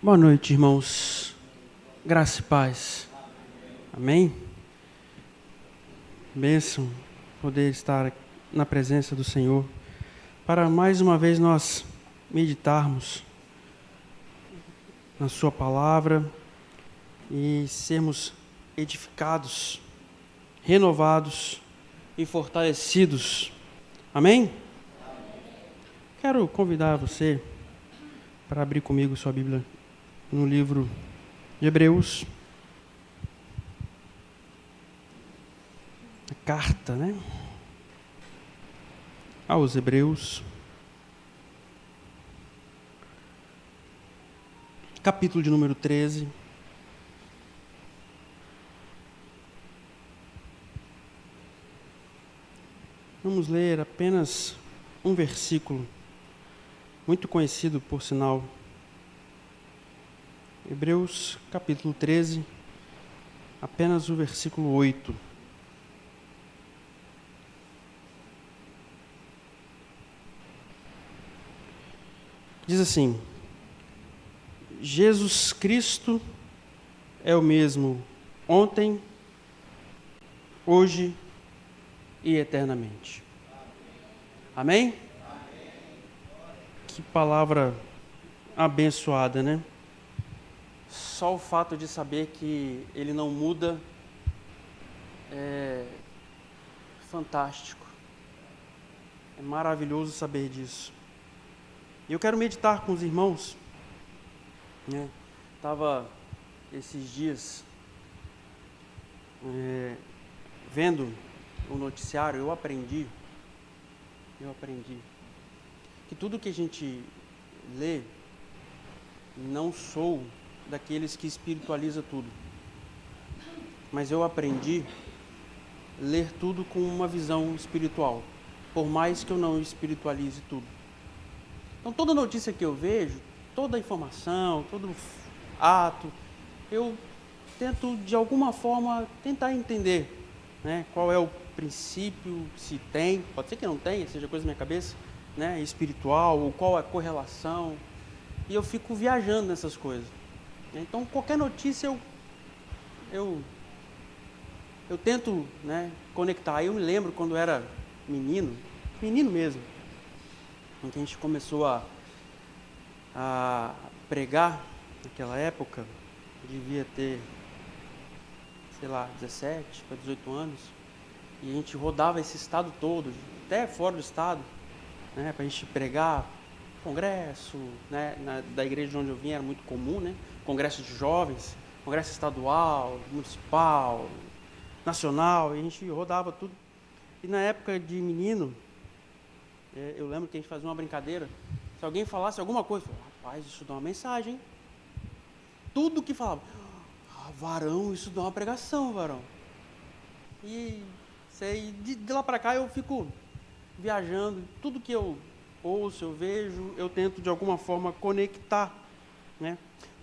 Boa noite, irmãos. Graça e paz. Amém? Bênção poder estar na presença do Senhor para mais uma vez nós meditarmos na Sua palavra e sermos edificados, renovados e fortalecidos. Amém? Quero convidar você para abrir comigo sua Bíblia no livro de Hebreus, a carta, aos Hebreus, capítulo de número 13. Vamos ler apenas um versículo, muito conhecido por sinal. Hebreus capítulo 13, apenas o versículo 8. Diz assim: Jesus Cristo é o mesmo ontem, hoje e eternamente. Amém? Que palavra abençoada, né? Só o fato de saber que Ele não muda é fantástico. É maravilhoso saber disso. E eu quero meditar com os irmãos. Estava esses dias vendo o noticiário, eu aprendi que tudo que a gente lê, não sou daqueles que espiritualiza tudo, mas eu aprendi a ler tudo com uma visão espiritual, por mais que eu não espiritualize tudo. Então toda notícia que eu vejo, toda informação, todo ato, eu tento de alguma forma tentar entender, qual é o princípio, se tem, pode ser que não tenha, seja coisa da minha cabeça, espiritual, ou qual a correlação, e eu fico viajando nessas coisas. Então qualquer notícia eu tento conectar. Aí eu me lembro quando eu era menino mesmo, em que a gente começou a pregar naquela época, eu devia ter, 17 para 18 anos, e a gente rodava esse estado todo, até fora do estado, para a gente pregar. Congresso, da igreja onde eu vim era muito comum, congresso de jovens, congresso estadual, municipal, nacional, e a gente rodava tudo. E na época de menino, eu lembro que a gente fazia uma brincadeira, se alguém falasse alguma coisa, eu falava, rapaz, isso dá uma mensagem. Tudo que falava, varão, isso dá uma pregação, varão. E de lá para cá eu fico viajando, tudo que eu ouço, eu vejo, eu tento de alguma forma conectar,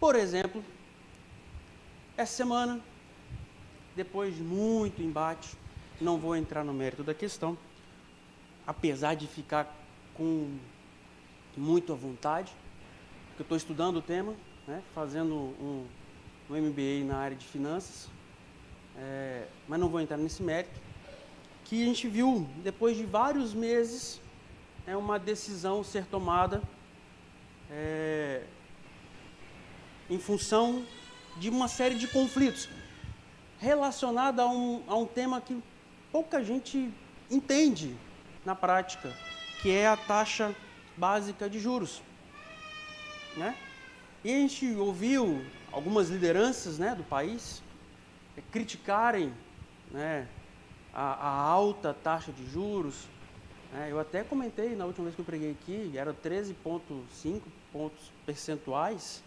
Por exemplo, essa semana, depois de muito embate, não vou entrar no mérito da questão, apesar de ficar com muito à vontade, porque eu estou estudando o tema, fazendo um MBA na área de finanças, mas não vou entrar nesse mérito, que a gente viu, depois de vários meses, uma decisão ser tomada em função de uma série de conflitos relacionada a um tema que pouca gente entende na prática, que é a taxa básica de juros, E a gente ouviu algumas lideranças, do país criticarem, a alta taxa de juros. Eu até comentei na última vez que eu preguei aqui, era 13,5 pontos percentuais,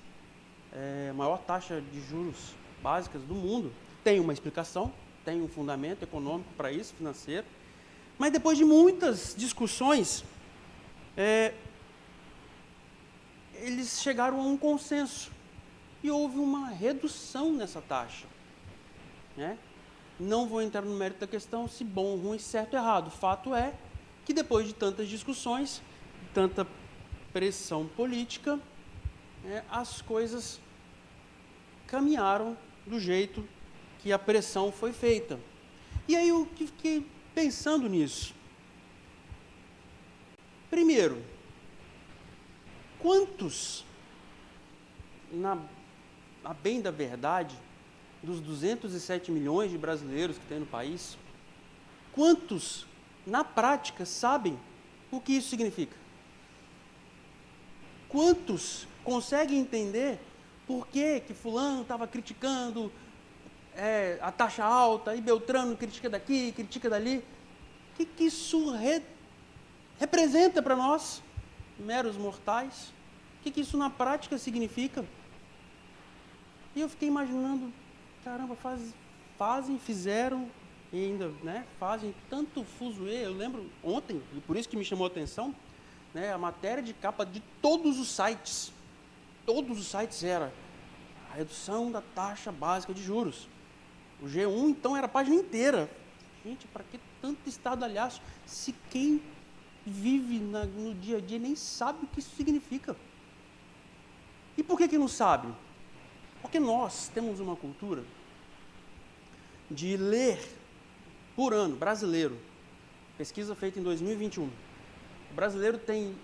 a maior taxa de juros básicas do mundo. Tem uma explicação, tem um fundamento econômico para isso, financeiro, mas depois de muitas discussões, eles chegaram a um consenso e houve uma redução nessa taxa. Não vou entrar no mérito da questão, se bom, ruim, certo ou errado. O fato é que depois de tantas discussões, tanta pressão política, as coisas caminharam do jeito que a pressão foi feita. E aí eu fiquei pensando nisso. Primeiro, quantos, a bem da verdade, dos 207 milhões de brasileiros que tem no país, quantos, na prática, sabem o que isso significa? Quantos conseguem entender por que fulano estava criticando a taxa alta, e Beltrano critica daqui, critica dali? O que isso representa para nós, meros mortais? O que isso na prática significa? E eu fiquei imaginando, caramba, fizeram, e ainda fazem tanto fuzuê. Eu lembro ontem, e por isso que me chamou a atenção, a matéria de capa de todos os sites era a redução da taxa básica de juros. O G1, então, era a página inteira. Gente, para que tanto estardalhaço se quem vive no dia a dia nem sabe o que isso significa? E por que não sabe? Porque nós temos uma cultura de ler por ano, brasileiro, pesquisa feita em 2021, o brasileiro tem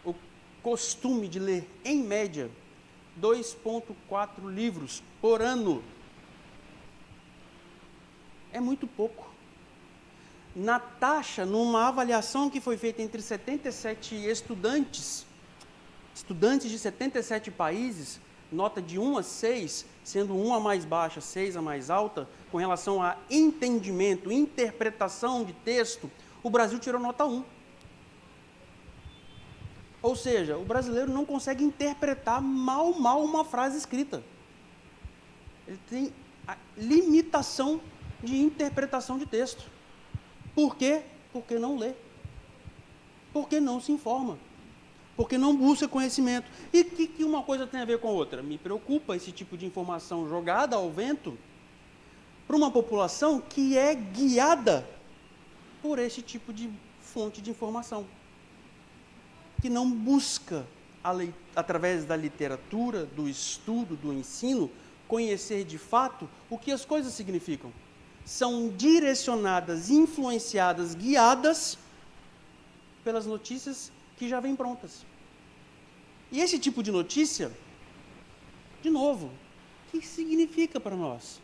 o costume de ler, em média, 2,4 livros por ano. É muito pouco. Na taxa, numa avaliação que foi feita entre 77 estudantes de 77 países, nota de 1 a 6, sendo 1 a mais baixa, 6 a mais alta, com relação a entendimento, interpretação de texto, o Brasil tirou nota 1. Ou seja, o brasileiro não consegue interpretar mal uma frase escrita. Ele tem a limitação de interpretação de texto. Por quê? Porque não lê. Porque não se informa. Porque não busca conhecimento. E que uma coisa tem a ver com a outra? Me preocupa esse tipo de informação jogada ao vento para uma população que é guiada por esse tipo de fonte de informação, que não busca, através da literatura, do estudo, do ensino, conhecer de fato o que as coisas significam. São direcionadas, influenciadas, guiadas pelas notícias que já vêm prontas. E esse tipo de notícia, de novo, o que significa para nós?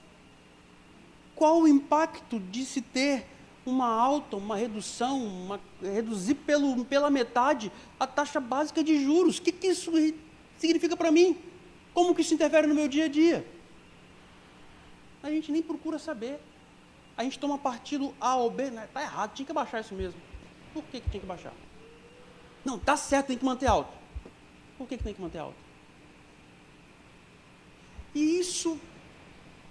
Qual o impacto de se ter uma redução, reduzir pela metade a taxa básica de juros? O que isso significa para mim? Como que isso interfere no meu dia a dia? A gente nem procura saber. A gente toma partido A ou B, está errado, tinha que baixar isso mesmo. Por que tinha que baixar? Não, está certo, tem que manter alto. Por que tem que manter alto? E isso,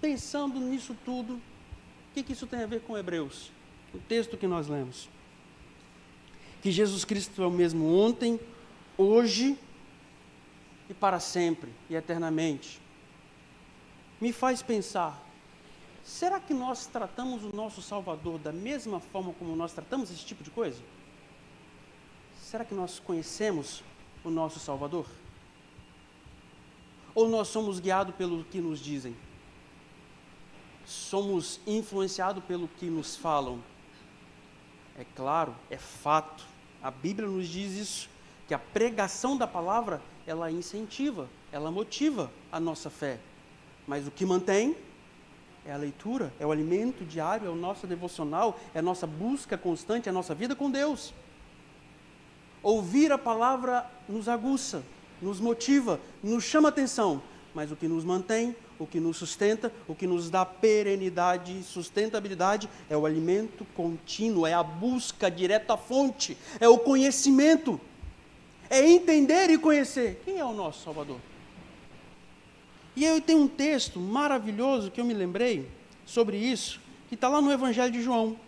pensando nisso tudo, o que isso tem a ver com Hebreus? O texto que nós lemos. Que Jesus Cristo é o mesmo ontem, hoje e para sempre e eternamente. Me faz pensar, será que nós tratamos o nosso Salvador da mesma forma como nós tratamos esse tipo de coisa? Será que nós conhecemos o nosso Salvador? Ou nós somos guiados pelo que nos dizem? Somos influenciados pelo que nos falam? É claro, é fato. A Bíblia nos diz isso, que a pregação da palavra, ela incentiva, ela motiva a nossa fé. Mas o que mantém é a leitura, é o alimento diário, é o nosso devocional, é a nossa busca constante, é a nossa vida com Deus. Ouvir a palavra nos aguça, nos motiva, nos chama atenção, mas o que nos mantém, o que nos sustenta, o que nos dá perenidade, sustentabilidade, é o alimento contínuo, é a busca direta à fonte, é o conhecimento, é entender e conhecer quem é o nosso Salvador. E eu tenho um texto maravilhoso que eu me lembrei sobre isso, que está lá no Evangelho de João.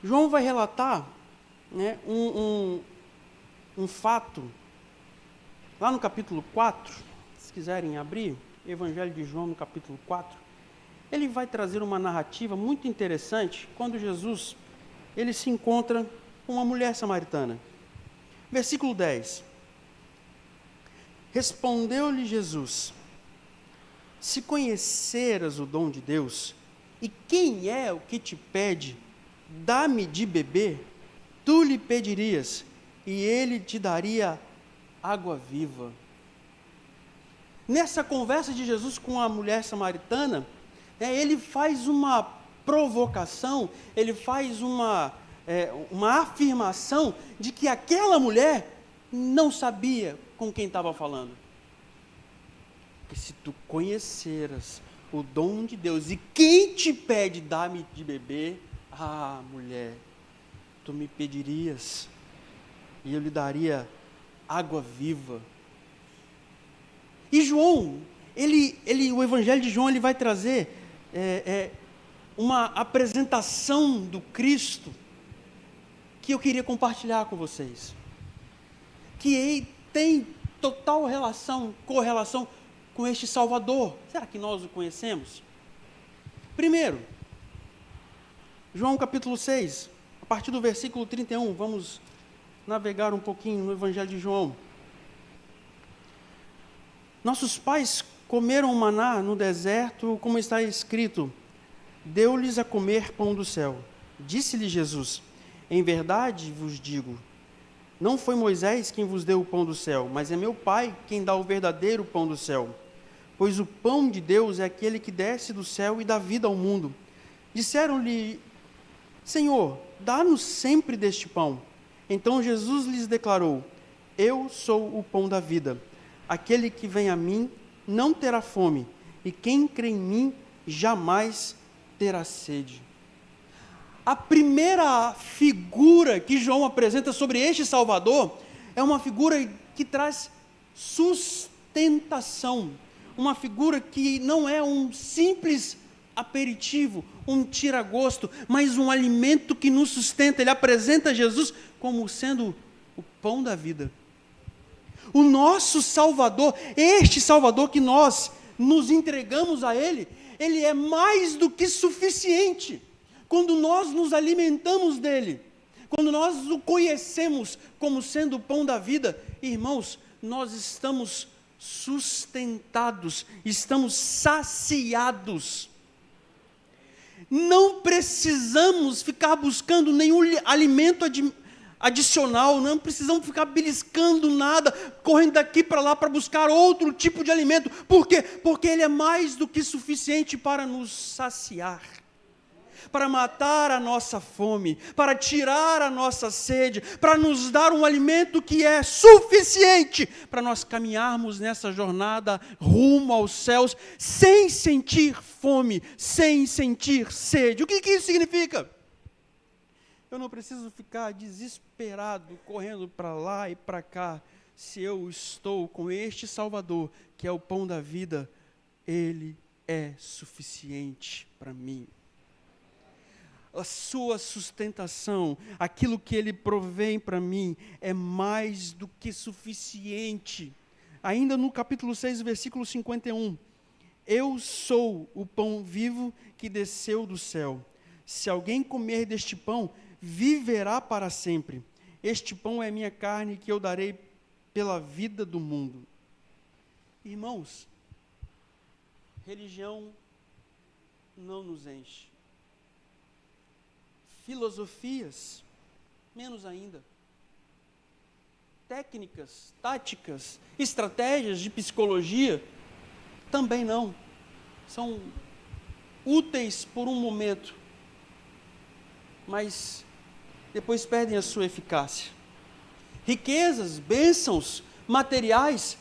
João vai relatar um fato, lá no capítulo 4, se quiserem abrir, Evangelho de João no capítulo 4, ele vai trazer uma narrativa muito interessante, quando Jesus, ele se encontra com uma mulher samaritana. Versículo 10. Respondeu-lhe Jesus: se conheceras o dom de Deus, e quem é o que te pede, dá-me de beber, tu lhe pedirias, e ele te daria água viva. Nessa conversa de Jesus com a mulher samaritana, ele faz uma provocação, ele faz uma afirmação de que aquela mulher não sabia com quem estava falando. E se tu conheceras o dom de Deus, e quem te pede dar-me de beber, mulher, tu me pedirias, e eu lhe daria água viva. E João, o Evangelho de João, ele vai trazer uma apresentação do Cristo que eu queria compartilhar com vocês, que tem total correlação com este Salvador. Será que nós o conhecemos? Primeiro, João capítulo 6, a partir do versículo 31, vamos navegar um pouquinho no Evangelho de João. Nossos pais comeram maná no deserto, como está escrito, deu-lhes a comer pão do céu. Disse-lhe Jesus: em verdade vos digo, não foi Moisés quem vos deu o pão do céu, mas é meu Pai quem dá o verdadeiro pão do céu. Pois o pão de Deus é aquele que desce do céu e dá vida ao mundo. Disseram-lhe: Senhor, dá-nos sempre deste pão. Então Jesus lhes declarou: eu sou o pão da vida. Aquele que vem a mim não terá fome, e quem crê em mim jamais terá sede. A primeira figura que João apresenta sobre este Salvador é uma figura que traz sustentação, uma figura que não é um simples aperitivo, um tira-gosto, mas um alimento que nos sustenta. Ele apresenta Jesus como sendo o pão da vida. O nosso Salvador, este Salvador que nós nos entregamos a Ele é mais do que suficiente. Quando nós nos alimentamos dEle, quando nós o conhecemos como sendo o pão da vida, irmãos, nós estamos sustentados, estamos saciados. Não precisamos ficar buscando nenhum alimento adicional, não precisamos ficar beliscando nada, correndo daqui para lá para buscar outro tipo de alimento. Por quê? Porque Ele é mais do que suficiente para nos saciar, para matar a nossa fome, para tirar a nossa sede, para nos dar um alimento que é suficiente para nós caminharmos nessa jornada rumo aos céus, sem sentir fome, sem sentir sede. O que isso significa? Eu não preciso ficar desesperado, correndo para lá e para cá, se eu estou com este Salvador, que é o pão da vida. Ele é suficiente para mim. A sua sustentação, aquilo que Ele provém para mim, é mais do que suficiente. Ainda no capítulo 6, versículo 51, eu sou o pão vivo que desceu do céu. Se alguém comer deste pão, viverá para sempre. Este pão é minha carne que eu darei pela vida do mundo. Irmãos, religião não nos enche. Filosofias, menos ainda. Técnicas, táticas, estratégias de psicologia, também não. São úteis por um momento, mas depois perdem a sua eficácia. Riquezas, bênçãos, materiais,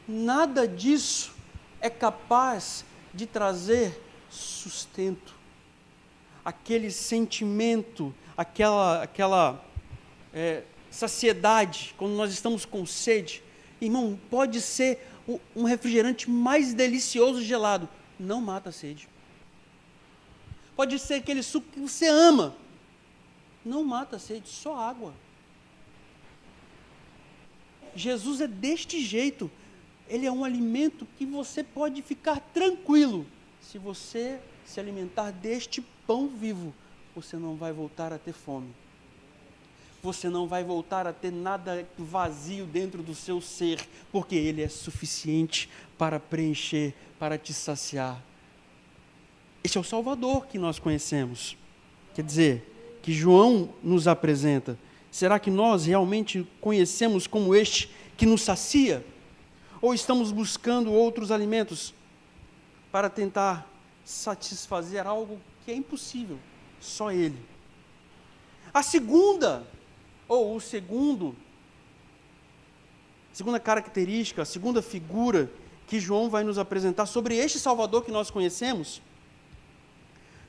nada disso é capaz de trazer sustento. Aquele sentimento, aquela saciedade, quando nós estamos com sede. Irmão, pode ser um refrigerante mais delicioso gelado, não mata a sede. Pode ser aquele suco que você ama, não mata a sede, só água. Jesus é deste jeito. Ele é um alimento que você pode ficar tranquilo. Se você se alimentar deste pão vivo, você não vai voltar a ter fome. você não vai voltar a ter nada vazio dentro do seu ser, porque Ele é suficiente para preencher, para te saciar. Esse é o Salvador que nós conhecemos. Quer dizer, que João nos apresenta. Será que nós realmente conhecemos como este que nos sacia? Ou estamos buscando outros alimentos para tentar satisfazer algo que é impossível, só Ele? A segunda característica, a segunda figura que João vai nos apresentar sobre este Salvador que nós conhecemos,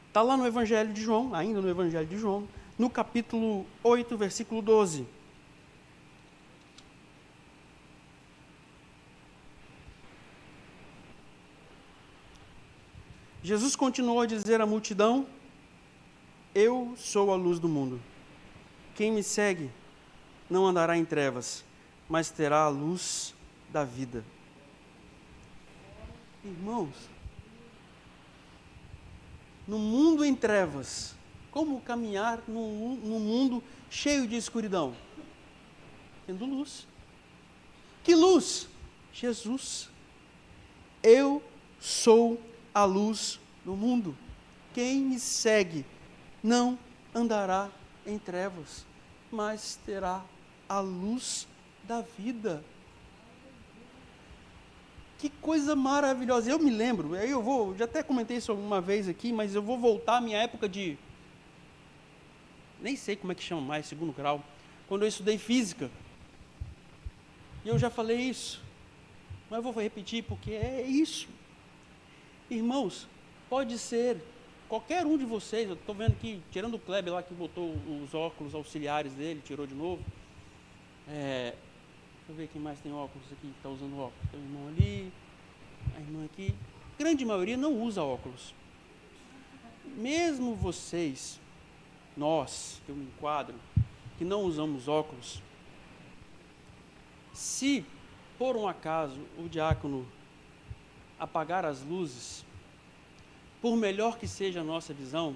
está lá no Evangelho de João, ainda no Evangelho de João, no capítulo 8, versículo 12. Jesus continuou a dizer à multidão: eu sou a luz do mundo. Quem me segue não andará em trevas, mas terá a luz da vida. Irmãos, no mundo em trevas, como caminhar num mundo cheio de escuridão? Tendo luz. Que luz? Jesus. Eu sou a luz do mundo. Quem me segue não andará em trevas, mas terá a luz da vida. Que coisa maravilhosa. Eu me lembro, já até comentei isso alguma vez aqui, mas eu vou voltar à minha época de, nem sei como é que chama mais, segundo grau, quando eu estudei física. E eu já falei isso, mas eu vou repetir porque é isso. Irmãos, pode ser qualquer um de vocês, eu estou vendo aqui, tirando o Kleber lá que botou os óculos auxiliares dele, tirou de novo. Deixa eu ver quem mais tem óculos aqui, que está usando óculos. Tem o irmão ali, a irmã aqui. A grande maioria não usa óculos. Mesmo vocês, nós, que eu me enquadro, que não usamos óculos, se por um acaso o diácono apagar as luzes, por melhor que seja a nossa visão,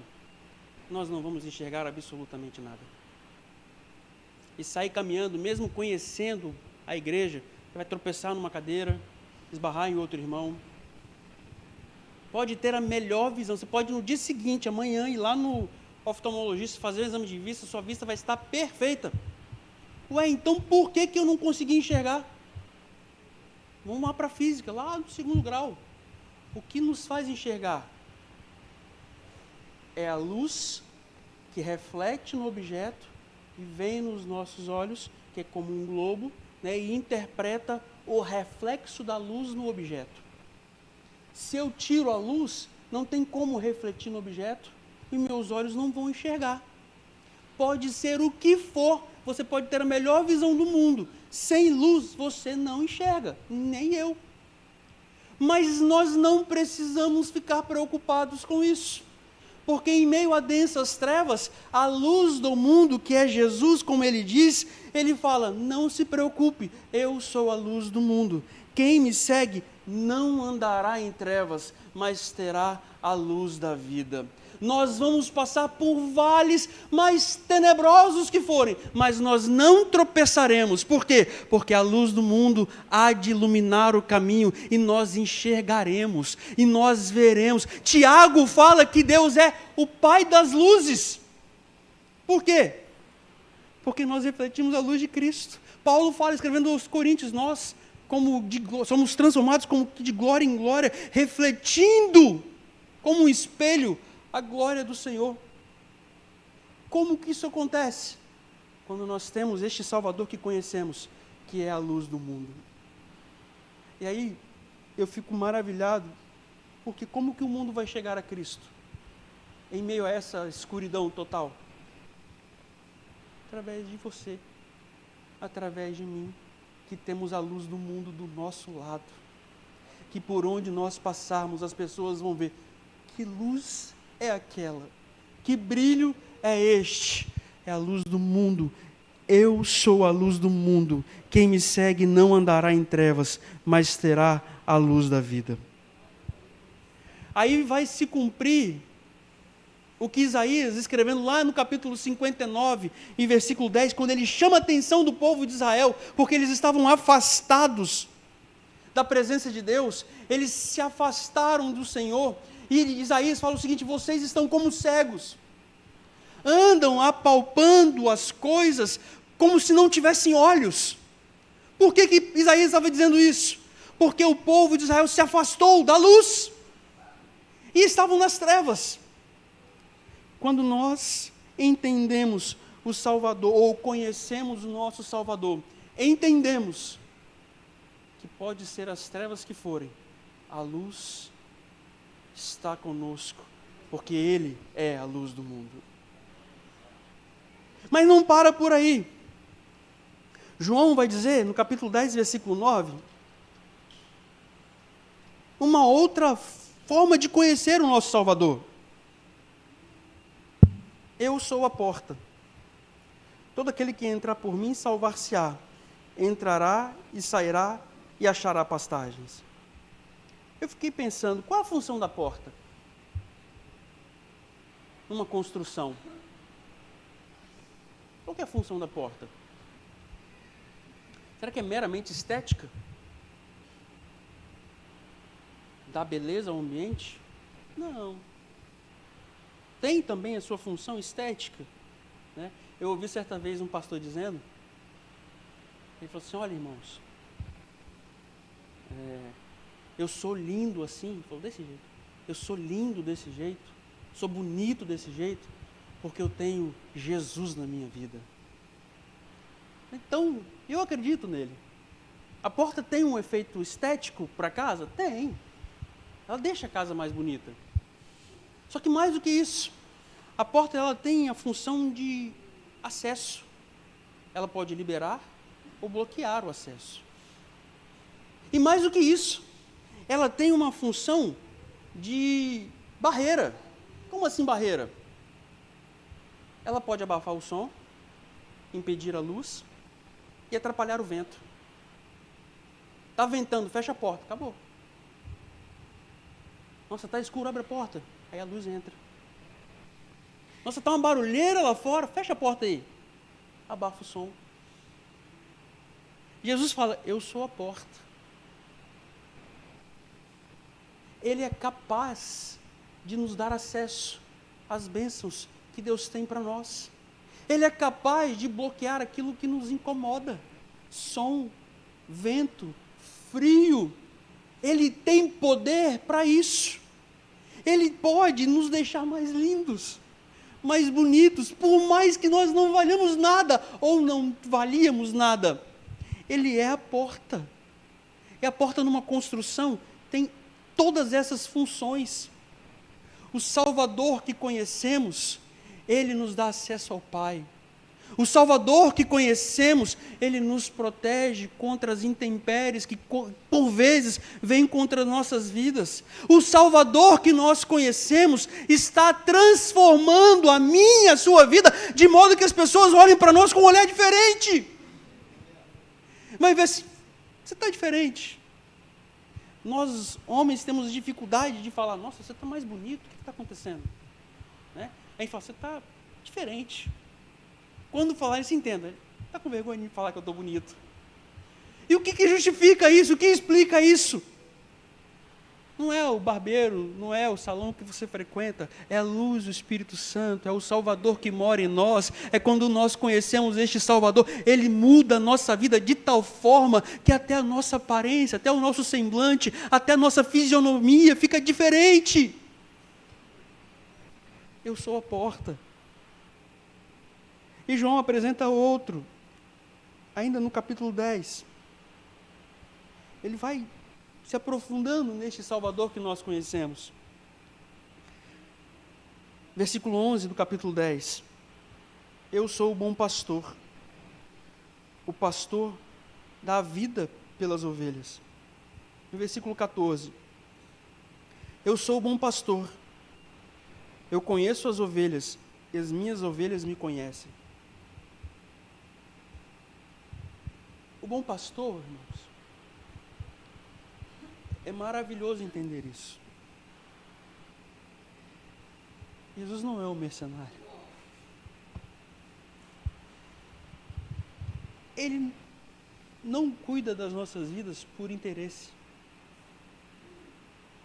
nós não vamos enxergar absolutamente nada. E sair caminhando, mesmo conhecendo a igreja, você vai tropeçar numa cadeira, esbarrar em outro irmão. Pode ter a melhor visão, você pode no dia seguinte, amanhã, ir lá no oftalmologista fazer o exame de vista, sua vista vai estar perfeita. Ué, então por que eu não consegui enxergar? Vamos lá para a física, lá no segundo grau. O que nos faz enxergar? É a luz que reflete no objeto e vem nos nossos olhos, que é como um globo, né, e interpreta o reflexo da luz no objeto. Se eu tiro a luz, não tem como refletir no objeto e meus olhos não vão enxergar. Pode ser o que for, você pode ter a melhor visão do mundo, sem luz você não enxerga, nem eu. Mas nós não precisamos ficar preocupados com isso, porque em meio a densas trevas, a luz do mundo, que é Jesus, como ele diz, ele fala: não se preocupe, eu sou a luz do mundo. Quem me segue não andará em trevas, mas terá a luz da vida. Nós vamos passar por vales mais tenebrosos que forem, mas nós não tropeçaremos. Por quê? Porque a luz do mundo há de iluminar o caminho e nós enxergaremos e nós veremos. Tiago fala que Deus é o Pai das luzes. Por quê? Porque nós refletimos a luz de Cristo. Paulo fala, escrevendo aos Coríntios, nós somos transformados como de glória em glória, refletindo como um espelho a glória do Senhor. Como que isso acontece? Quando nós temos este Salvador que conhecemos, que é a luz do mundo. E aí, eu fico maravilhado, porque como que o mundo vai chegar a Cristo? Em meio a essa escuridão total? Através de você, através de mim, que temos a luz do mundo do nosso lado. Que por onde nós passarmos, as pessoas vão ver que luz é aquela, que brilho é este? É a luz do mundo. Eu sou a luz do mundo. Quem me segue não andará em trevas, mas terá a luz da vida. Aí vai se cumprir o que Isaías, escrevendo lá no capítulo 59, em versículo 10, quando ele chama a atenção do povo de Israel, porque eles estavam afastados da presença de Deus, eles se afastaram do Senhor, e Isaías fala o seguinte: vocês estão como cegos, andam apalpando as coisas como se não tivessem olhos. Por que Isaías estava dizendo isso? Porque o povo de Israel se afastou da luz, e estavam nas trevas. Quando nós entendemos o Salvador, ou conhecemos o nosso Salvador, entendemos que pode ser as trevas que forem, a luz está conosco, porque Ele é a luz do mundo. Mas não para por aí. João vai dizer, no capítulo 10, versículo 9, uma outra forma de conhecer o nosso Salvador. Eu sou a porta. Todo aquele que entrar por mim salvar-se-á. Entrará e sairá e achará pastagens. Eu fiquei pensando, qual a função da porta? Numa construção. Qual que é a função da porta? Será que é meramente estética? Dá beleza ao ambiente? Não. Tem também a sua função estética, né? Eu ouvi certa vez um pastor dizendo, ele falou assim: olha, irmãos, eu sou lindo assim, ele falou desse jeito, eu sou lindo desse jeito, sou bonito desse jeito, porque eu tenho Jesus na minha vida. Então, eu acredito nele. A porta tem um efeito estético para a casa? Tem. Ela deixa a casa mais bonita. Só que mais do que isso, a porta ela tem a função de acesso. Ela pode liberar ou bloquear o acesso. E mais do que isso, ela tem uma função de barreira. Como assim barreira? Ela pode abafar o som, impedir a luz e atrapalhar o vento. Está ventando, fecha a porta, acabou. Nossa, está escuro, abre a porta. Aí a luz entra. Nossa, está uma barulheira lá fora, fecha a porta aí. Abafa o som. Jesus fala: eu sou a porta. Ele é capaz de nos dar acesso às bênçãos que Deus tem para nós. Ele é capaz de bloquear aquilo que nos incomoda. Som, vento, frio. Ele tem poder para isso. Ele pode nos deixar mais lindos, mais bonitos, por mais que nós não valhamos nada, ou não valíamos nada. Ele é a porta. E a porta numa construção tem todas essas funções. O Salvador que conhecemos, Ele nos dá acesso ao Pai. O Salvador que conhecemos, Ele nos protege contra as intempéries que por vezes vêm contra nossas vidas. O Salvador que nós conhecemos está transformando a minha e a sua vida, de modo que as pessoas olhem para nós com um olhar diferente. Mas vê assim, você está diferente. Nós, homens, temos dificuldade de falar: nossa, você está mais bonito, o que está acontecendo? Né? Aí fala: você está diferente. Quando falar isso, entenda, está com vergonha de me falar que eu estou bonito. E o que justifica isso? O que explica isso? Não é o barbeiro, não é o salão que você frequenta, é a luz do Espírito Santo, é o Salvador que mora em nós. É quando nós conhecemos este Salvador, Ele muda a nossa vida de tal forma que até a nossa aparência, até o nosso semblante, até a nossa fisionomia fica diferente. Eu sou a porta. E João apresenta outro, ainda no capítulo 10. Ele vai se aprofundando neste Salvador que nós conhecemos. Versículo 11 do capítulo 10. Eu sou o bom pastor. O pastor dá a vida pelas ovelhas. No versículo 14. Eu sou o bom pastor. Eu conheço as ovelhas, e as minhas ovelhas me conhecem. O bom pastor, irmãos, é maravilhoso entender isso. Jesus não é um mercenário. Ele não cuida das nossas vidas por interesse.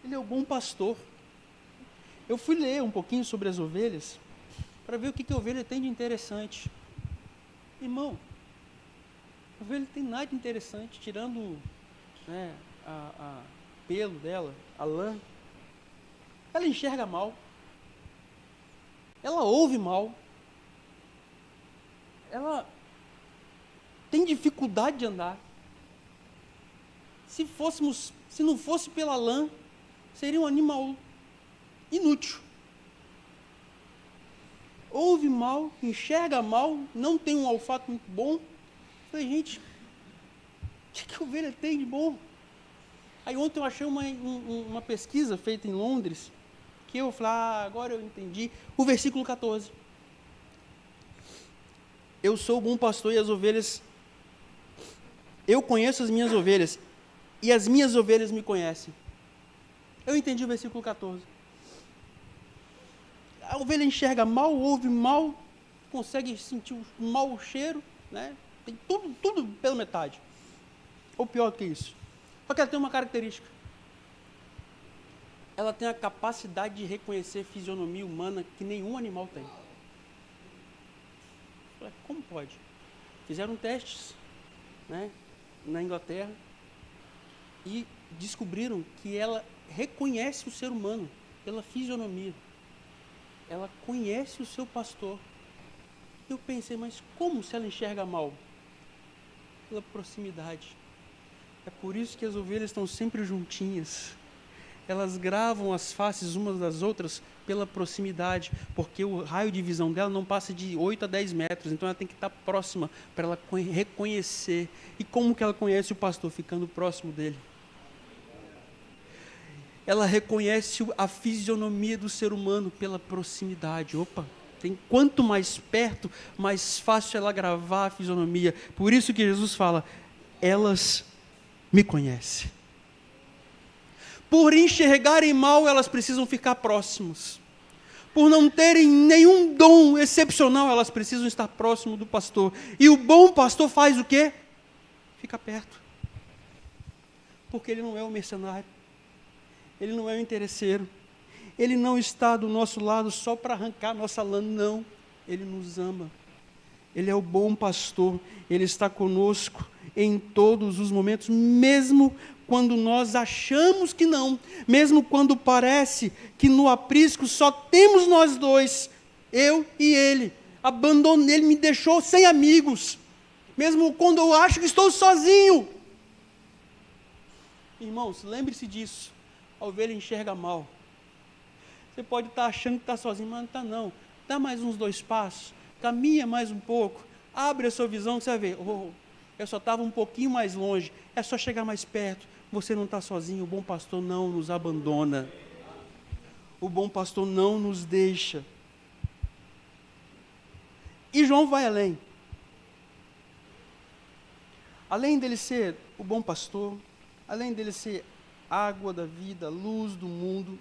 Ele é o bom pastor. Eu fui ler um pouquinho sobre as ovelhas para ver o que a ovelha tem de interessante. Irmão, a ovelha não tem nada de interessante, tirando, né, a pelo dela, a lã. Ela enxerga mal. Ela ouve mal. Ela tem dificuldade de andar. Se não fosse pela lã, seria um animal inútil. Ouve mal, enxerga mal, não tem um olfato muito bom. Falei, gente, o que a ovelha tem de bom? Aí ontem eu achei uma pesquisa feita em Londres, que eu falei, agora eu entendi, o versículo 14. Eu sou o bom pastor e as ovelhas, eu conheço as minhas ovelhas, e as minhas ovelhas me conhecem. Eu entendi o versículo 14. A ovelha enxerga mal, ouve mal, consegue sentir um mau cheiro, né? Tem tudo pela metade. Ou pior do que isso. Só que ela tem uma característica. Ela tem a capacidade de reconhecer fisionomia humana que nenhum animal tem. Como pode? Fizeram testes, né, na Inglaterra e descobriram que ela reconhece o ser humano pela fisionomia. Ela conhece o seu pastor. Eu pensei, mas como se ela enxerga mal? Pela proximidade. É por isso que as ovelhas estão sempre juntinhas. Elas gravam as faces umas das outras pela proximidade, porque o raio de visão dela não passa de 8 a 10 metros, então ela tem que estar próxima para ela reconhecer. E como que ela conhece o pastor? Ficando próximo dele. Ela reconhece a fisionomia do ser humano pela proximidade. Quanto mais perto, mais fácil ela gravar a fisionomia. Por isso que Jesus fala, elas me conhecem. Por enxergarem mal, elas precisam ficar próximas. Por não terem nenhum dom excepcional, elas precisam estar próximo do pastor. E o bom pastor faz o quê? Fica perto. Porque ele não é um mercenário. Ele não é um interesseiro. Ele não está do nosso lado só para arrancar nossa lã, não. Ele nos ama. Ele é o bom pastor. Ele está conosco em todos os momentos, mesmo quando nós achamos que não, mesmo quando parece que no aprisco só temos nós dois, eu e ele. Abandonei, ele me deixou sem amigos, mesmo quando eu acho que estou sozinho. Irmãos, lembre-se disso. A ovelha enxerga mal. Você pode estar achando que está sozinho, mas não está não. Dá mais uns 2 passos, caminha mais um pouco, abre a sua visão, que você vai ver, eu só estava um pouquinho mais longe, é só chegar mais perto, você não está sozinho, o bom pastor não nos abandona. O bom pastor não nos deixa. E João vai além. Além dele ser o bom pastor, além dele ser água da vida, luz do mundo,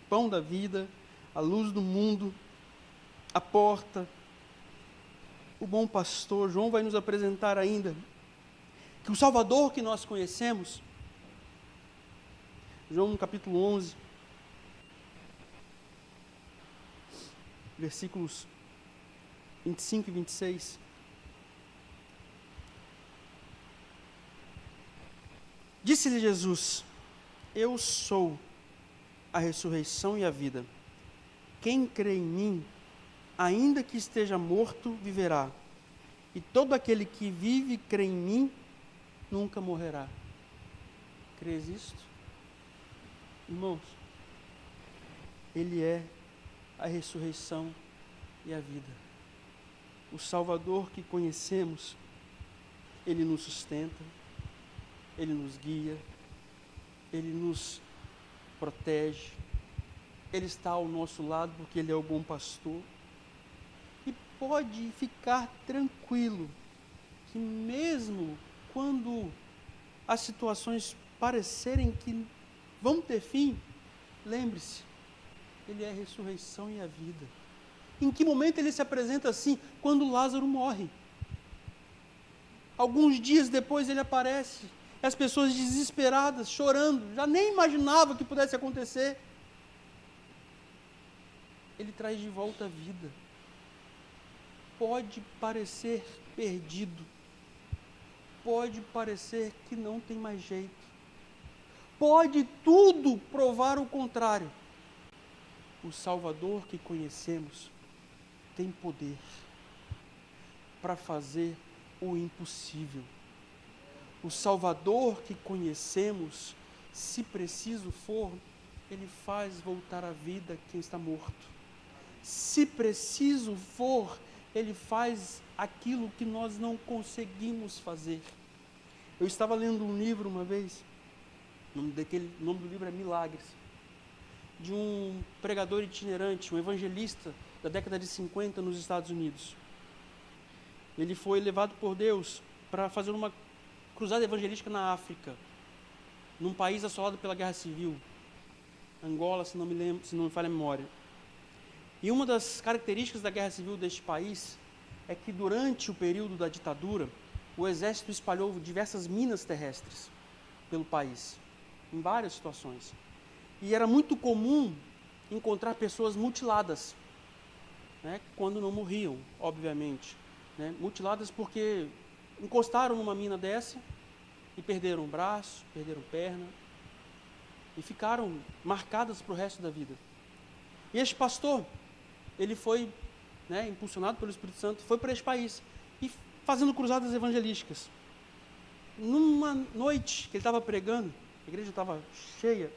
pão da vida, a luz do mundo, a porta, o bom pastor, João vai nos apresentar ainda que o Salvador que nós conhecemos, João no capítulo 11, versículos 25 e 26, disse-lhe Jesus, eu sou a ressurreição e a vida. Quem crê em mim, ainda que esteja morto, viverá. E todo aquele que vive e crê em mim, nunca morrerá. Crês isto? Irmãos, Ele é a ressurreição e a vida. O Salvador que conhecemos, Ele nos sustenta, Ele nos guia, Ele nos protege, Ele está ao nosso lado porque Ele é o bom pastor. E pode ficar tranquilo que mesmo quando as situações parecerem que vão ter fim, lembre-se, Ele é a ressurreição e a vida. Em que momento ele se apresenta assim? Quando Lázaro morre. Alguns dias depois ele aparece, e as pessoas desesperadas, chorando, já nem imaginavam que pudesse acontecer. Ele traz de volta a vida. Pode parecer perdido, pode parecer que não tem mais jeito, pode tudo provar o contrário. O Salvador que conhecemos tem poder para fazer o impossível. O Salvador que conhecemos, se preciso for, ele faz voltar à vida quem está morto. Se preciso for, ele faz aquilo que nós não conseguimos fazer. Eu estava lendo um livro uma vez, o nome do livro é Milagres, de um pregador itinerante, um evangelista da década de 50 nos Estados Unidos. Ele foi levado por Deus para fazer uma cruzada evangelística na África, num país assolado pela Guerra Civil, Angola, se não me falha a memória. E uma das características da Guerra Civil deste país é que durante o período da ditadura, o exército espalhou diversas minas terrestres pelo país, em várias situações. E era muito comum encontrar pessoas mutiladas, né, quando não morriam, obviamente. Né, mutiladas porque encostaram numa mina dessa e perderam um braço, perderam perna, e ficaram marcadas para o resto da vida. E este pastor, ele foi, né, impulsionado pelo Espírito Santo, foi para este país, e fazendo cruzadas evangelísticas. Numa noite que ele estava pregando, a igreja estava cheia,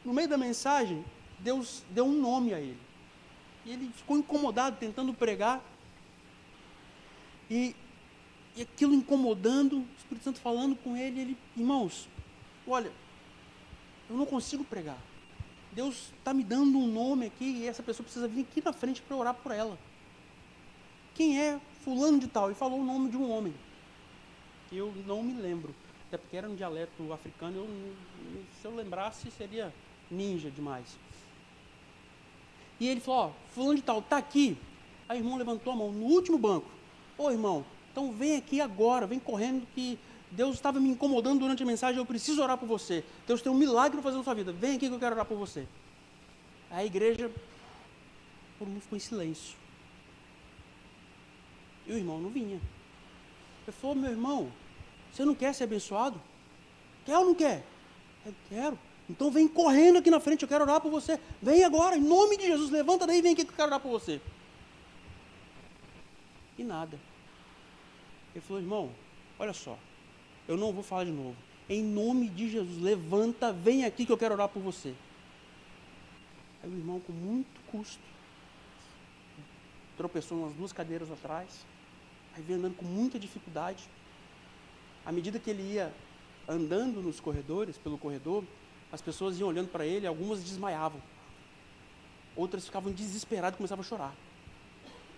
no meio da mensagem, Deus deu um nome a ele. E ele ficou incomodado, tentando pregar, e aquilo incomodando, o Espírito Santo falando com ele, irmãos, olha, eu não consigo pregar. Deus está me dando um nome aqui e essa pessoa precisa vir aqui na frente para orar por ela. Quem é fulano de tal? E falou o nome de um homem. Eu não me lembro, até porque era um dialeto africano, se eu lembrasse seria ninja demais. E ele falou, fulano de tal, está aqui. Aí o irmão levantou a mão no último banco. Ô irmão, então vem aqui agora, vem correndo que Deus estava me incomodando durante a mensagem, eu preciso orar por você. Deus tem um milagre para fazer na sua vida. Vem aqui que eu quero orar por você. A igreja, todo mundo ficou em silêncio. E o irmão não vinha. Ele falou, meu irmão, você não quer ser abençoado? Quer ou não quer? Eu quero. Então vem correndo aqui na frente, eu quero orar por você. Vem agora, em nome de Jesus, levanta daí e vem aqui que eu quero orar por você. E nada. Ele falou, irmão, olha só, eu não vou falar de novo. Em nome de Jesus, levanta, vem aqui que eu quero orar por você. Aí o irmão, com muito custo, tropeçou umas 2 cadeiras atrás, aí veio andando com muita dificuldade. À medida que ele ia andando nos corredores, pelo corredor, as pessoas iam olhando para ele, algumas desmaiavam. Outras ficavam desesperadas e começavam a chorar.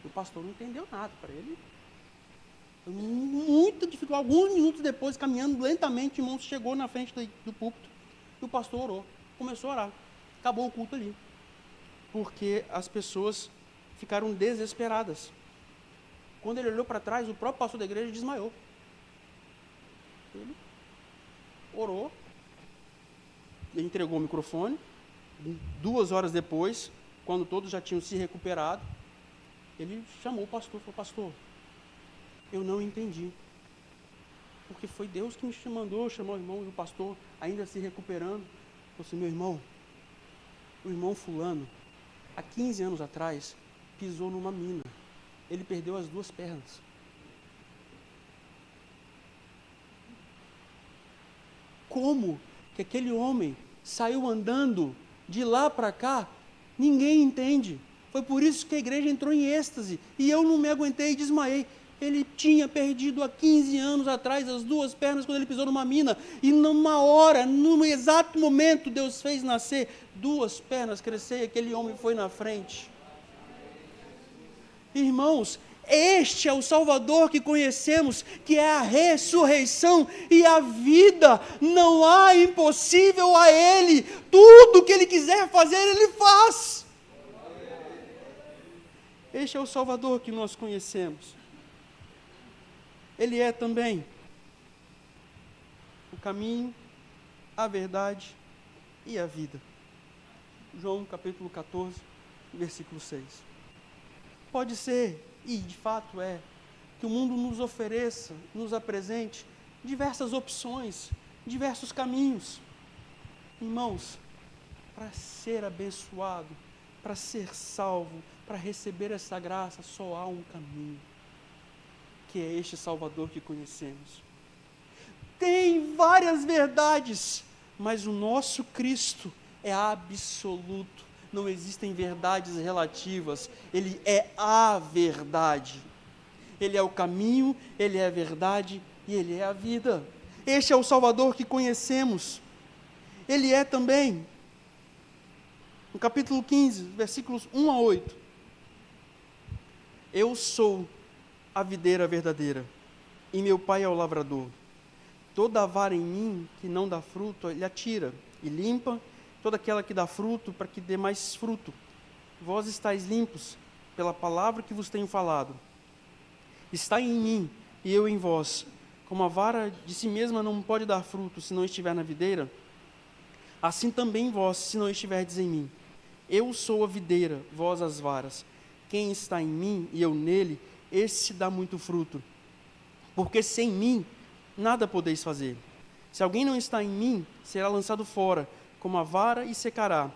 O pastor não entendeu nada para ele. Muita dificuldade. Alguns minutos depois, caminhando lentamente, o irmão chegou na frente do púlpito e o pastor orou. Começou a orar. Acabou o culto ali. Porque as pessoas ficaram desesperadas. Quando ele olhou para trás, o próprio pastor da igreja desmaiou. Ele orou, ele entregou o microfone. 2 horas depois, quando todos já tinham se recuperado, ele chamou o pastor e falou, pastor, eu não entendi, porque foi Deus que me mandou chamar o irmão, e o pastor, ainda se recuperando, falou assim, meu irmão, o irmão fulano, há 15 anos atrás, pisou numa mina, ele perdeu as 2 pernas. Como que aquele homem saiu andando de lá para cá, ninguém entende. Foi por isso que a igreja entrou em êxtase, e eu não me aguentei e desmaiei. Ele tinha perdido há 15 anos atrás as 2 pernas quando ele pisou numa mina, e numa hora, num exato momento, Deus fez nascer 2 pernas, crescer, e aquele homem foi na frente. Irmãos, Este é o Salvador que conhecemos, que é a ressurreição e a vida. Não há impossível a Ele. Tudo que Ele quiser fazer, Ele faz. Este é o Salvador que nós conhecemos. Ele é também o caminho, a verdade e a vida. João capítulo 14, versículo 6. Pode ser, e de fato é, que o mundo nos ofereça, nos apresente diversas opções, diversos caminhos. Irmãos, para ser abençoado, para ser salvo, para receber essa graça, só há um caminho, que é este Salvador que conhecemos. Tem várias verdades, mas o nosso Cristo é absoluto. Não existem verdades relativas. Ele é a verdade. Ele é o caminho, Ele é a verdade e Ele é a vida. Este é o Salvador que conhecemos. Ele é também, no capítulo 15, versículos 1 a 8. Eu sou a videira verdadeira, e meu Pai é o lavrador. Toda a vara em mim que não dá fruto, Ele atira, e limpa toda aquela que dá fruto, para que dê mais fruto. Vós estáis limpos, pela palavra que vos tenho falado. Está em mim, e eu em vós. Como a vara de si mesma não pode dar fruto, se não estiver na videira, assim também vós, se não estiverdes em mim. Eu sou a videira, vós as varas. Quem está em mim, e eu nele, esse dá muito fruto. Porque sem mim, nada podeis fazer. Se alguém não está em mim, será lançado fora, como a vara, e secará.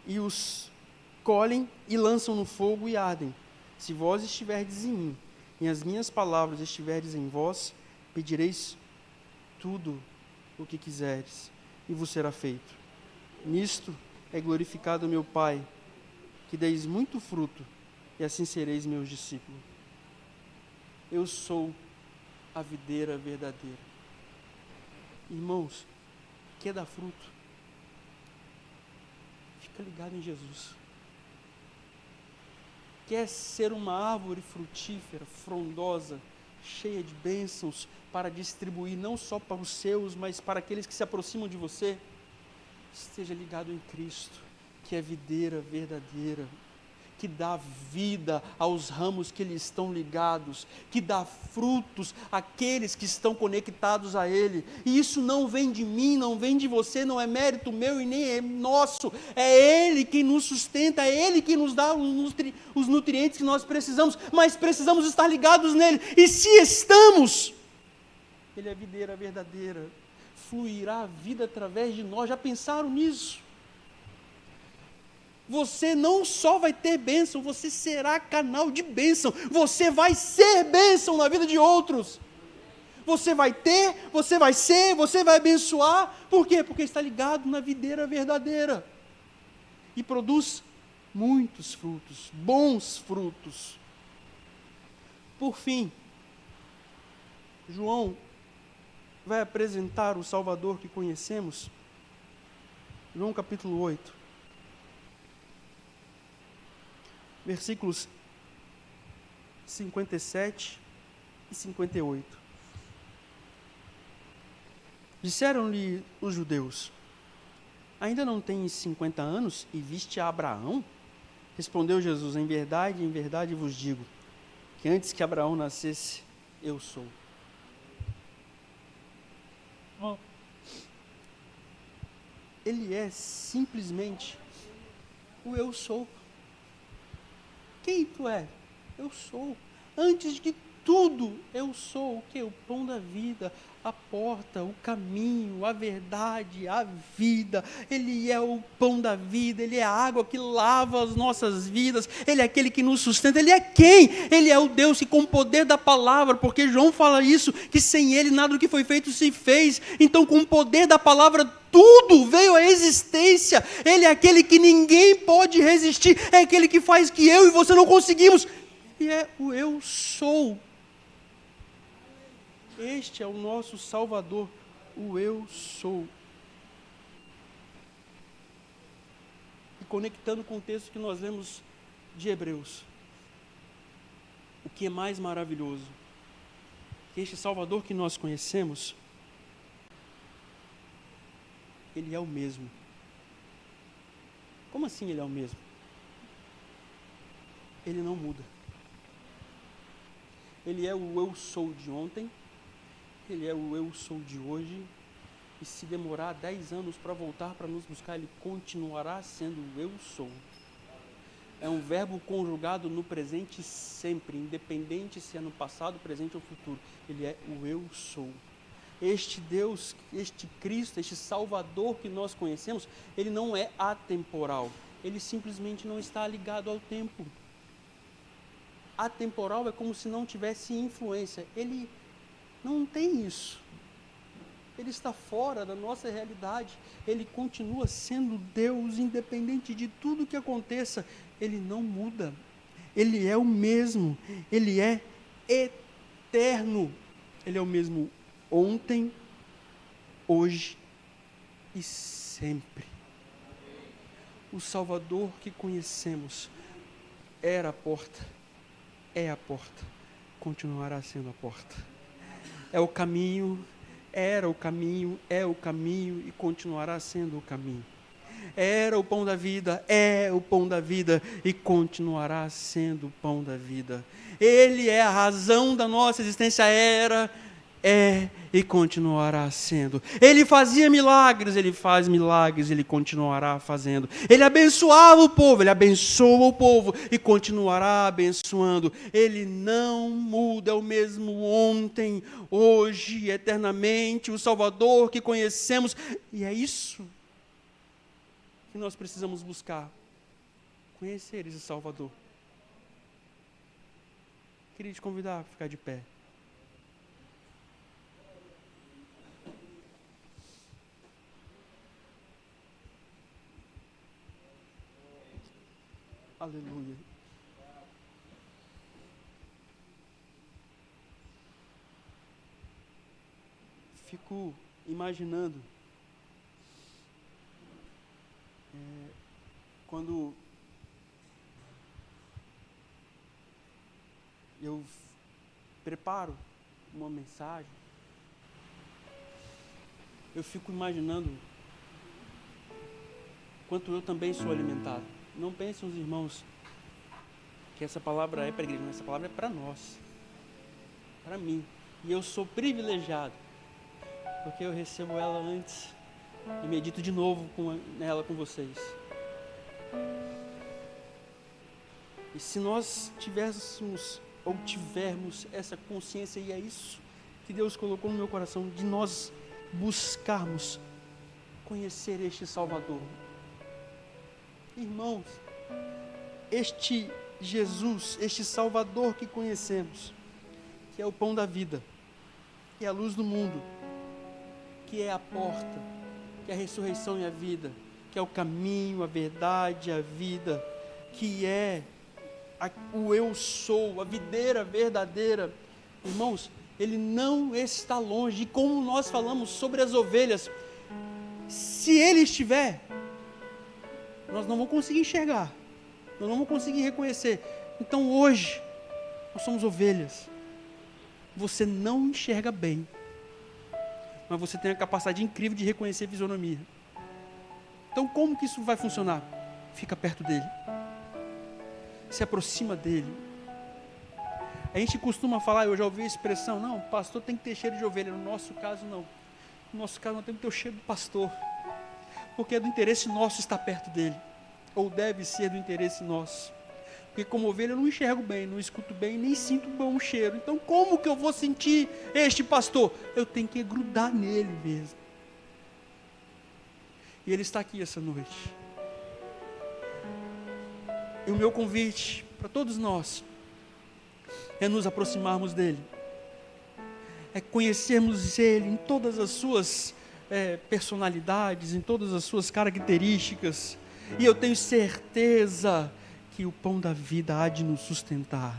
E os colhem e lançam no fogo e ardem. Se vós estiverdes em mim, e as minhas palavras estiverdes em vós, pedireis tudo o que quiseres, e vos será feito. Nisto é glorificado meu Pai, que deis muito fruto, e assim sereis meus discípulos. Eu sou a videira verdadeira. Irmãos, quer dar fruto? Fica ligado em Jesus. Quer ser uma árvore frutífera, frondosa, cheia de bênçãos para distribuir não só para os seus, mas para aqueles que se aproximam de você? Esteja ligado em Cristo, que é a videira verdadeira, que dá vida aos ramos que lhe estão ligados, que dá frutos àqueles que estão conectados a Ele. E isso não vem de mim, não vem de você, não é mérito meu e nem é nosso. É Ele quem nos sustenta, é Ele que nos dá os nutrientes que nós precisamos, mas precisamos estar ligados nele. E se estamos, Ele é a videira verdadeira, fluirá a vida através de nós. Já pensaram nisso? Você não só vai ter bênção, você será canal de bênção. Você vai ser bênção na vida de outros. Você vai ter, você vai ser, você vai abençoar. Por quê? Porque está ligado na videira verdadeira. E produz muitos frutos, bons frutos. Por fim, João vai apresentar o Salvador que conhecemos. João capítulo 8. Versículos 57 e 58. Disseram-lhe os judeus: ainda não tens 50 anos e viste a Abraão? Respondeu Jesus: em verdade vos digo, que antes que Abraão nascesse, eu sou. Ele é simplesmente o eu sou. Quem tu é? Eu sou. Antes de tudo, eu sou o que? O pão da vida, a porta, o caminho, a verdade, a vida. Ele é o pão da vida, Ele é a água que lava as nossas vidas, Ele é aquele que nos sustenta. Ele é quem? Ele é o Deus que com o poder da palavra, porque João fala isso, que sem Ele nada do que foi feito se fez. Então com o poder da palavra tudo veio à existência. Ele é aquele que ninguém pode resistir, é aquele que faz que eu e você não conseguimos. E é o eu sou. Este é o nosso Salvador, o eu sou. E conectando com o texto que nós lemos de Hebreus. o que é mais maravilhoso? Que este Salvador que nós conhecemos, Ele é o mesmo. Como assim Ele é o mesmo? Ele não muda. Ele é o eu sou de ontem, Ele é o eu sou de hoje, e se demorar 10 anos para voltar para nos buscar, Ele continuará sendo o eu sou. É um verbo conjugado no presente sempre, independente se é no passado, presente ou futuro. Ele é o eu sou. Este Deus, este Cristo, este Salvador que nós conhecemos, Ele não é atemporal. Ele simplesmente não está ligado ao tempo. Atemporal é como se não tivesse influência. Ele não tem isso. Ele está fora da nossa realidade. Ele continua sendo Deus, independente de tudo que aconteça. Ele não muda. Ele é o mesmo. Ele é eterno. Ele é o mesmo ontem, hoje e sempre. O Salvador que conhecemos era a porta, é a porta, continuará sendo a porta. É o caminho, era o caminho, é o caminho e continuará sendo o caminho. Era o pão da vida, é o pão da vida e continuará sendo o pão da vida. Ele é a razão da nossa existência, era, é e continuará sendo. Ele fazia milagres, Ele faz milagres, Ele continuará fazendo. Ele abençoava o povo, Ele abençoa o povo e continuará abençoando. Ele não muda, é o mesmo ontem, hoje, eternamente, o Salvador que conhecemos. E é isso que nós precisamos buscar, conhecer esse Salvador. Queria te convidar a ficar de pé. Aleluia. Fico imaginando quando eu preparo uma mensagem, eu fico imaginando quanto eu também sou alimentado. Não pensem os irmãos que essa palavra é para a igreja, essa palavra é para nós, para mim. E eu sou privilegiado, porque eu recebo ela antes e medito de novo nela com vocês. E se nós tivermos essa consciência, e é isso que Deus colocou no meu coração, de nós buscarmos conhecer este Salvador. Irmãos, este Jesus, este Salvador que conhecemos, que é o pão da vida, que é a luz do mundo, que é a porta, que é a ressurreição e a vida, que é o caminho, a verdade, a vida, que é o eu sou, a videira verdadeira. Irmãos, Ele não está longe. E como nós falamos sobre as ovelhas, se Ele estiver, nós não vamos conseguir enxergar, nós não vamos conseguir reconhecer. Então hoje, nós somos ovelhas. Você não enxerga bem, mas você tem a capacidade incrível de reconhecer fisionomia. Então como que isso vai funcionar? Fica perto dele, se aproxima dele. A gente costuma falar, eu já ouvi a expressão, não, pastor tem que ter cheiro de ovelha. No nosso caso não, no nosso caso nós temos que ter o cheiro do pastor, porque é do interesse nosso estar perto dele, ou deve ser do interesse nosso, porque como ovelha eu não enxergo bem, não escuto bem, nem sinto bom cheiro. Então como que eu vou sentir este pastor? Eu tenho que grudar nele mesmo. E ele está aqui essa noite. E o meu convite para todos nós é nos aproximarmos dele, é conhecermos ele em todas as suas personalidades, em todas as suas características. E eu tenho certeza que o pão da vida há de nos sustentar,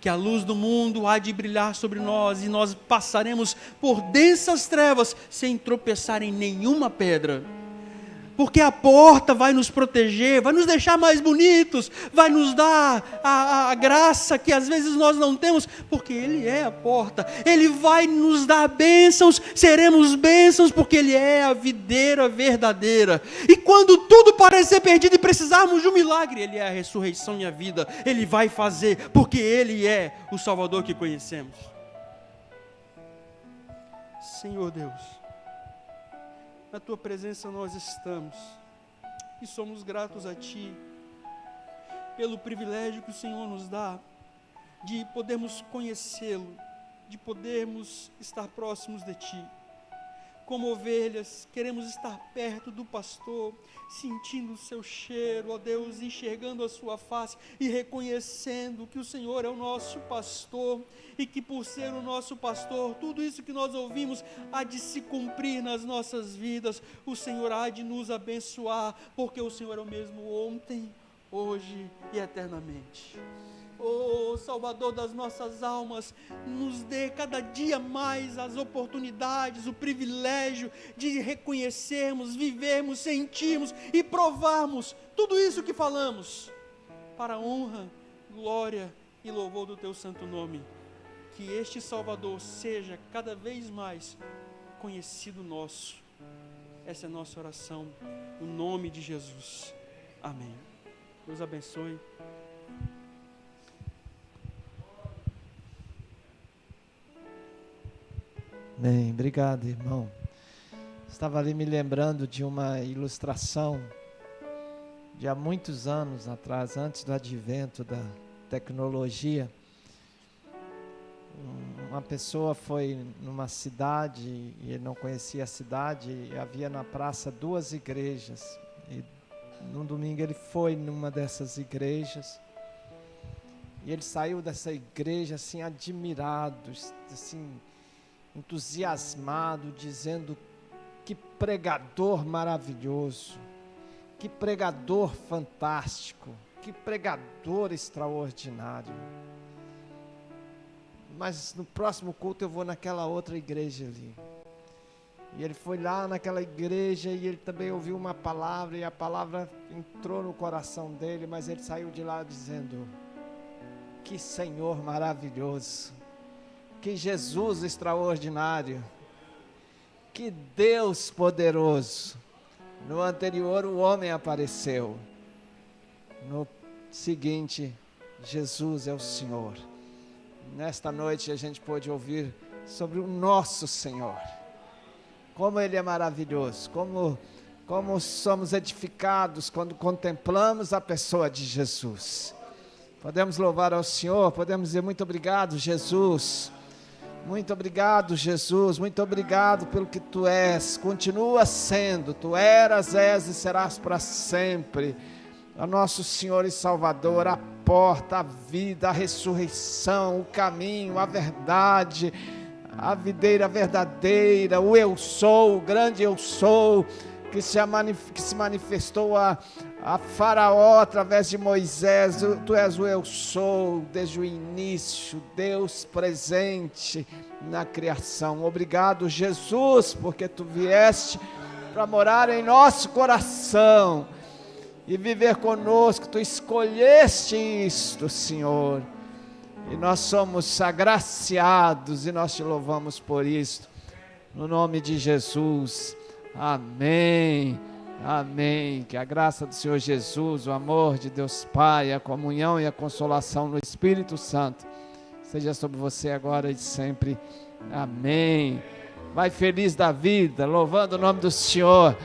que a luz do mundo há de brilhar sobre nós, e nós passaremos por densas trevas sem tropeçar em nenhuma pedra. porque a porta vai nos proteger, vai nos deixar mais bonitos, vai nos dar a graça que às vezes nós não temos, porque Ele é a porta. Ele vai nos dar bênçãos, seremos bênçãos, porque Ele é a videira verdadeira. E quando tudo parecer perdido e precisarmos de um milagre, Ele é a ressurreição e a vida. Ele vai fazer, porque Ele é o Salvador que conhecemos. Senhor Deus, na Tua presença nós estamos e somos gratos a Ti pelo privilégio que o Senhor nos dá de podermos conhecê-lo, de podermos estar próximos de Ti. Como ovelhas, queremos estar perto do pastor, sentindo o seu cheiro, ó Deus, enxergando a sua face e reconhecendo que o Senhor é o nosso pastor e que por ser o nosso pastor, tudo isso que nós ouvimos há de se cumprir nas nossas vidas. O Senhor há de nos abençoar, porque o Senhor é o mesmo ontem, hoje e eternamente. Oh, Salvador das nossas almas, nos dê cada dia mais as oportunidades, o privilégio de reconhecermos, vivermos, sentirmos e provarmos tudo isso que falamos, para a honra, glória e louvor do Teu santo nome. Que este Salvador seja cada vez mais conhecido nosso. Essa é a nossa oração, no nome de Jesus. Amém. Deus abençoe. Bem, obrigado, irmão. Estava ali me lembrando de uma ilustração de há muitos anos atrás, antes do advento da tecnologia. Uma pessoa foi numa cidade e ele não conhecia a cidade, e havia na praça 2 igrejas. E num domingo ele foi numa dessas igrejas e ele saiu dessa igreja assim admirado, assim entusiasmado, dizendo: que pregador maravilhoso, que pregador fantástico, que pregador extraordinário. Mas no próximo culto eu vou naquela outra igreja ali. E ele foi lá naquela igreja e ele também ouviu uma palavra, e a palavra entrou no coração dele, mas ele saiu de lá dizendo: que Senhor maravilhoso, que Jesus extraordinário, que Deus poderoso. No anterior o homem apareceu, no seguinte Jesus é o Senhor. Nesta noite a gente pôde ouvir sobre o nosso Senhor, como Ele é maravilhoso, como somos edificados quando contemplamos a pessoa de Jesus. Podemos louvar ao Senhor, podemos dizer: muito obrigado, Jesus. Muito obrigado, Jesus, muito obrigado pelo que Tu és, continua sendo, Tu eras, és e serás para sempre, o nosso Senhor e Salvador, a porta, a vida, a ressurreição, o caminho, a verdade, a videira verdadeira, o eu sou, o grande eu sou, que se manifestou a Faraó através de Moisés. Tu és o eu sou desde o início, Deus presente na criação. Obrigado, Jesus, porque Tu vieste para morar em nosso coração e viver conosco. Tu escolheste isto, Senhor, e nós somos agraciados e nós Te louvamos por isto, no nome de Jesus. Amém, amém. Que a graça do Senhor Jesus, o amor de Deus Pai, a comunhão e a consolação no Espírito Santo seja sobre você agora e sempre. Amém. Vai feliz da vida, louvando o nome do Senhor.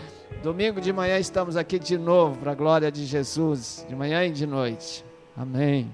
Domingo de manhã estamos aqui de novo, para a glória de Jesus, de manhã e de noite. Amém.